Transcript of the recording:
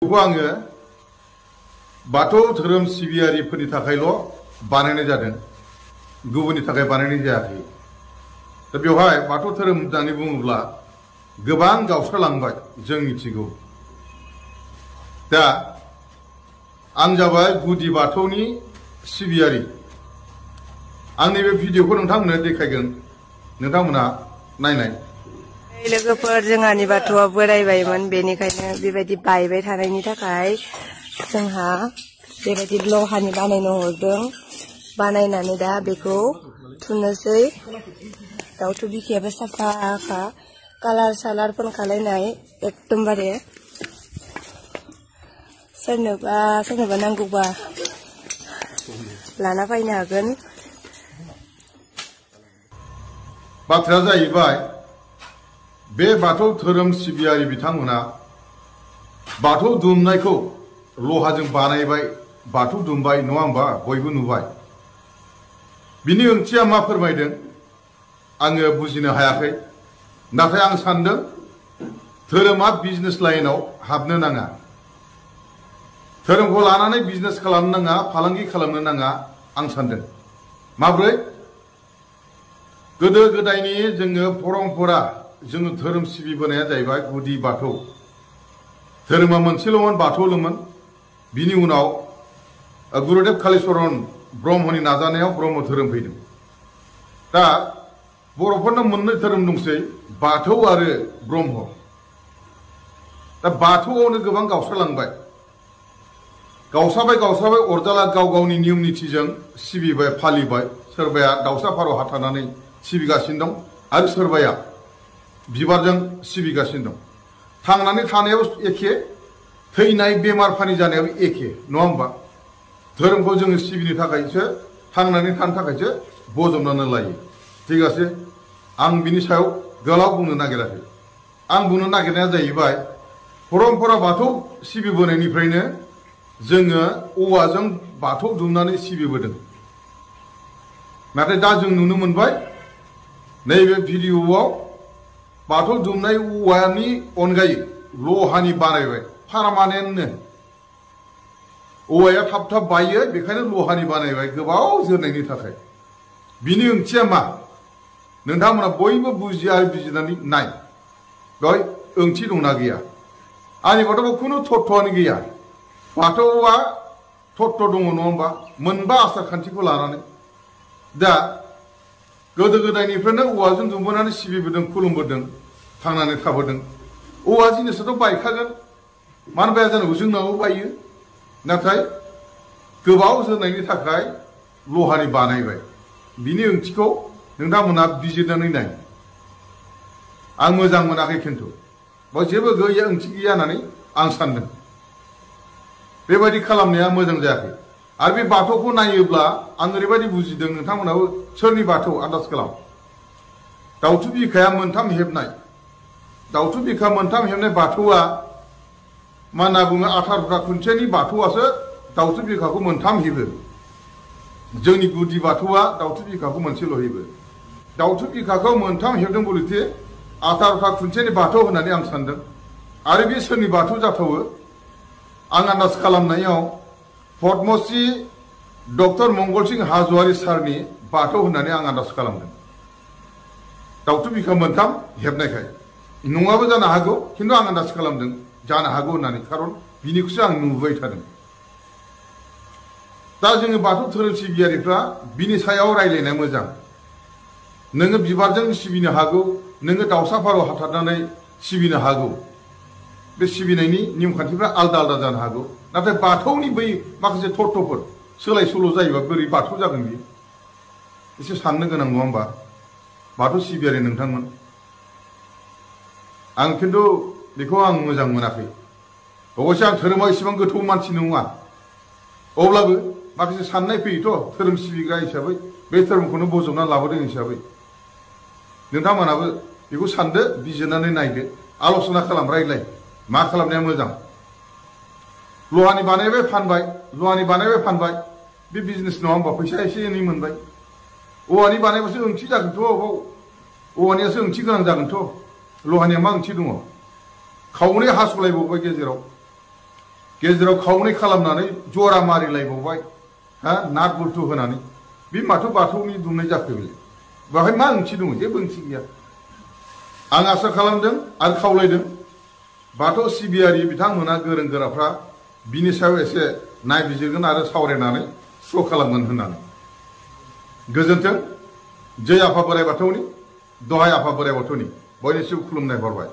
बेखौ आङो बाथौ धोरोम सिबियारिफोरनि थाखायल' बानायनाय जादों, गुबुननि थाखाय बानायनाय जायाखै। दा बेवहाय बाथौ धोरोम होननानै बुङोब्ला गोबां गावस्रालांबाय जों मिथिगौ। दा आं जाबाय गुदि बाथौनि सिबियारि। आंनि बे भिडिअखौ नोंथांमोननो देखायगोन, नोंथांमोना नायनाय। लोगोफोर, जोंहानि बाथौआ बोरायबायमोन, बेनिखायनो बेबायदि बायबाय थानायनि थाखाय जोंहा बेबायदि लहानि बानायनो हरदों। बानायनानै दा बेखौ थुनोसै। दाउथु बिखायाबो साफाखा, कालार सालार फोनखालायनाय एकदमबारे। सोरनोबा नांगौबा लाना फैनो हागोन। बाथ्राया जाहैबाय बे बाथौ धोरोम सिबियारि बिथांमोना बाथौ दुमनायखौ लहाजों बानायबाय, बाथौ दुमबाय, नङा होमबा? बयबो नुबाय। बिनि ओंथिया मा फोरमायदों आङो बुजिनो हायाखै। नाथाय आं सानदों धोरोमा बिजनेस लाइनाव हाबनो नाङा, धोरोमखौ लानानै बिजनेस खालामनो नाङा, फालांगि खालामनो नाङा आं सानदों। माब्रै? गोदो गोदायनि जोङो परम्परा, जोङो धोरोम सिबिबोनाया जाहैबाय गुदि बाथौ धोरोमा मोनसेल'मोन, बाथौल'मोन। बिनि उनाव गुरुदेब कालिचरन ब्रह्मनि नाजानायाव ब्रह्म धोरोम फैदों। दा बर'फोरना मोननै धोरोम दंसै, बाथौ आरो ब्रह्म। दा बाथौआवनो गोबां गावस्रालांबाय, गावस्राबाय अरजाला गाव गावनि नियम निथिजों सिबिबाय, फालिबाय। सोरबाया दाउसा फारौ हाथारनानै सिबिगासिनो दं, आरो सोरबाया बिबारजों सिबिगासिनो दं। थांनानै थानायाव एखे, थैनाय बेमार फानि जानायाव एखे, नङा होमबा? धोरोमखौ जोङो सिबिनो थाखायसो, थांनानै थानो थाखायसो बजबनानै लायो। थिग আছে, आं बिनि सायाव गोलाव बुंनो नागिराखै। आं बुंनो नागिरनाया जाहैबाय परम्परा बाथौ सिबिबोनायनिफ्रायनो जोङो औवाजों बाथौ दुमनानै सिबिबोदों। नाथाय दा जों नुनो मोनबाय नैबे भिडिअआव बाथौ दुमनाय औवानि अनगायै लहानि बानायबाय, पारमानेन्टनो। औवाया थाब थाब बायो, बेखायनो लहानि बानायबाय गोबाव जोरनायनि थाखाय। बिनि ओंथिया मा? नोंथांमोना बयबो बुजिया आरो बिजिरनानै नाय, बेवहाय ओंथि दंना गैया? आंनि बाथौआव खुनु थत्थ'आनो गैया। बाथौआ थत्थ' दङ, नङा होमबा? मोनबा आसार खान्थिखौ लानानै। दा गोदो गोदायनिफ्रायनो औवाजों दुमबोनानै सिबिबोदों, खुलुमबोदों, थांनानै थाबोदों। औवा जिनिसाथ' बायखागोन, मानो बाया जानांगौ? जोंनावबो बायो। नाथाय गोबाव जोरनायनि थाखाय लहानि बानायबाय। बिनि ओंथिखौ नोंथांमोना बिजिरनानै नाय। आं मोजां मोनाखै, खिन्थु बेयाव जेबो गैया, ओंथि गैया होननानै आं सानदों। बेबायदि खालामनाया मोजां जायाखै। आरो बे बाथौखौ नायोब्ला आं ओरैबायदि बुजिदों, नोंथांमोनाबो सोरनि बाथौ आन्दाज खालाम। दाउथु बिखाया मोनथाम हेबनाय, दाउथु बिखा मोनथाम हेबनाय बाथौआ मा होनना बुङो? 18 खुन्थियानि बाथौआसो दाउथु बिखाखौ मोनथाम हेबो। जोंनि गुदि बाथौआ दाउथु बिखाखौ मोनसेल' हेबो। दाउथु बिखाखौ मोनथाम हेबदों बोलोथे 18 खुन्थियानि बाथौ होननानै आं सानदों। आरो बे सोरनि बाथौ जाथावो? आं आन्दाज खालामनायाव पद्मश्री डक्टर मंगलसिं हाज'वारि सारनि बाथौ होननानै आं आन्दाज खालामदों। दाउथु बिखा मोनथाम हेबनायखाय नङाबो जानो हागौ, खिन्थु आं आन्दाज खालामदों जानो हागौ होननानै, खारन बिनिखौसो आं नुबाय थादों। दा जोङो बाथौ धोरोम सिबियारिफ्रा बिनि सायाव रायज्लायनाया मोजां। नोङो बिबारजों सिबिनो हागौ, नोङो दाउसा फारौ हाथारनानै सिबिनो हागौ, बे सिबिनायनि नियम खान्थिफ्रा आलदा आलदा जानो हागौ। नाथाय बाथौनि बै माखासे थत्थ'फोर सोलाय सोल' जायोबा बोरै बाथौ जागोन? बियो एसे साननो गोनां, नङा होमबा? बाथौ सिबियारि नोंथांमोन, आं खिन्थु बेखौ आं मोजां मोनाखै। अबयसे आं धोरोमाव एसेबां गोथौ मानसि नङा, अब्लाबो माखासे साननाय फैयोथ' धोरोम सिबिग्रा हिसाबै, बे धोरोमखौनो बजबनानै लाबोदों हिसाबै। नोंथांमोनाबो बेखौ सानदो, बिजिरनानै नायदो, आल'सना खालाम, रायज्लाय मा खालामनाया मोजां। लहानि बानायबाय फानबाय, लहानि बानायबाय फानबाय, बे बिजनेस नङा होमबा? फैसा एसे एनै मोनबाय। औवानि बानायबासो ओंथि जागोनथ', औवानियासो ओंथि गोनां जागोनथ'। लहानिया मा ओंथि दङ? खावनै हास'लायबावबाय गेजेराव। गेजेराव खावनै खालामनानै जरा मारिलायबावबाय हा नाट बुल्थु होनानै बे माथो बाथौनि दुमनाय जाखो बेलाय बेवहाय मा ओंथि दङ जेबो ओंथि गैया आं आसा खालामदों आरो खावलायदों बाथौ सिबियारि बिथांमोना गोरों गोराफ्रा बिनि सायाव एसे नायबिजिरगोन आरो सावरायनानै स्र' खालामगोन होननानै गोजोन्थों जय आफा बोराइ बाथौनि दहाय आफा बोराइ बाथौनि बयनिसिम खुलुमनाय हरबाय।